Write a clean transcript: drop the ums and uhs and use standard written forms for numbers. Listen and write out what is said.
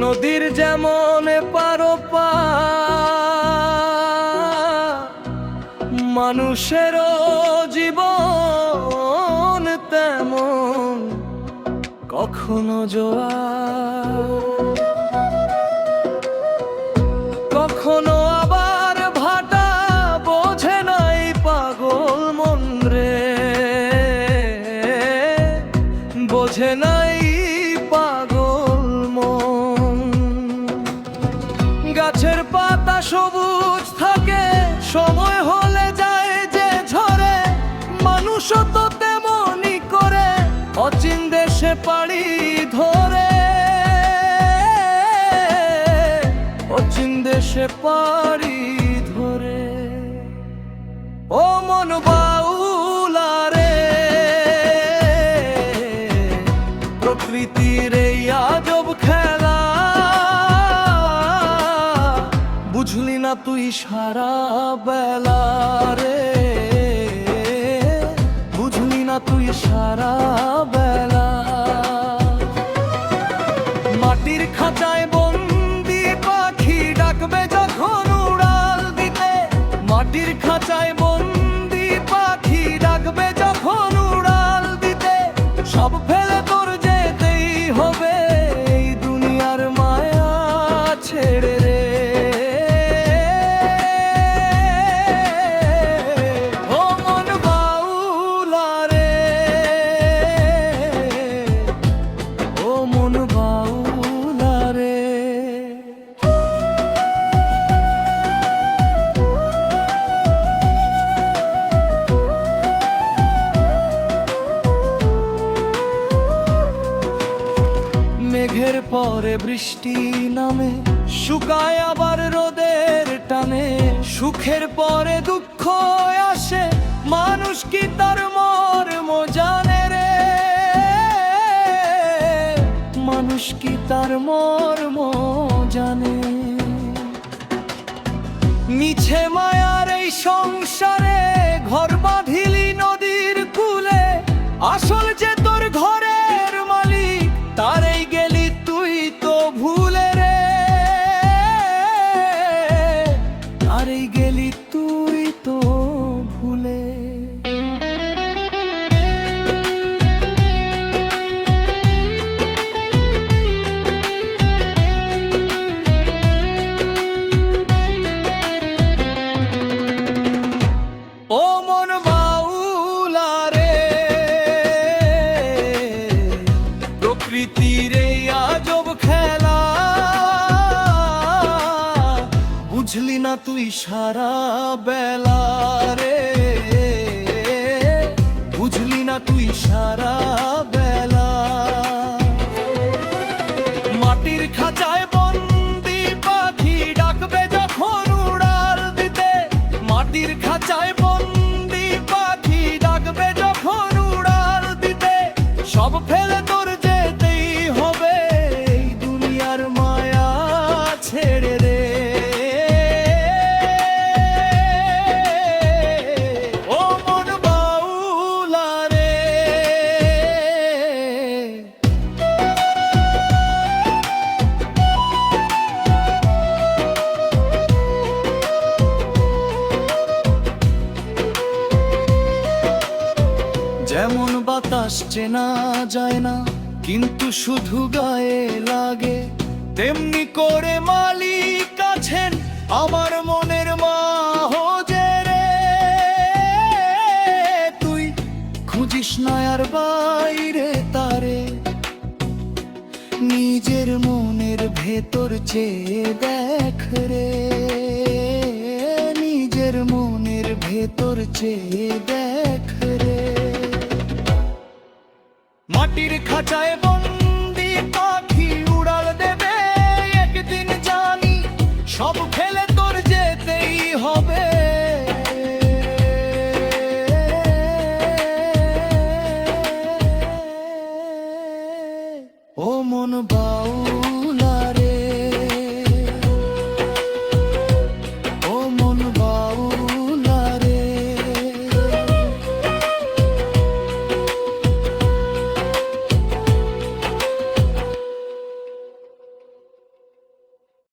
নদীর যেমন পারপা মানুষেরও জীবন তেমন কখনো জোয়ার, কখনো আবার ভাটা, বোঝে নাই পাগল মন রে, বোঝে নাই পাগল মন। গাছের পাতা সবুজ থাকে, সময় হলে যায় যে ঝরে, মানুষও তো তেমনি করে অচিন দেশে পাড়ি ধরে, অচিন দেশে পাড়ি ধরে। ও মন বাউলা রে, প্রকৃতির এই আজব খেলা বুঝলি না তুই সারা বেলা রে, বুঝলি না তুই সারা বেলা। মাটির খাঁচায় বন্দি পাখি ডাকবে যখন উড়াল দিতে, মাটির খাঁচায় বন্দি পাখি ডাকবে যখন উড়াল দিতে, সব ফেলে তোর যেতেই হবে এই দুনিয়ার মায়া ছেড়ে রে। ও মন বাউলা রে, ও মন বাউলা রে। মেঘের পরে বৃষ্টি নামে, শুকায় আবার রোদের টানে, সুখের পরে দুঃখ আসে, মানুষ কি তার মর্ম জানে রে, মানুষ কি তার মর্ম জানে। মিছে মায়ার এই সংসারে ঘর বাঁধিলি নদীর কূলে, আসল যে তোর ঘরের মালিক তারেই গেলি তুই তো ভুলে রে, তারেই গেলি তুই তো ভুলে। ও মন বাউলা রে, প্রকৃতির এই আজব খেলা বুঝলি না তুই সারা বেলা রে, বুঝলি না তুই সারা বেলা। মাটির খাঁচায় বন্দি পাখি ডাকবে যখন উড়াল দিতে, মাটির খাঁচায় বন্দি পাখি ডাকবে যখন উড়াল দিতে, সব ফেলে তোর যেতেই হবে এই দুনিয়ার মায়া ছেড়ে রে। ও মন বাউলা রে, যেমন বাতাস চেনা যায় না কিন্তু শুধু গায়ে লাগে, তেমনি করে মালিক আছেন আমার মনের মাহোজে রে। তুই খুঁজিস না আর বাইরে তারে, নিজের মনের ভেতর চেয়ে দেখ রে, নিজের মনের ভেতর চেয়ে দেখ রে। মাটির খাঁচায়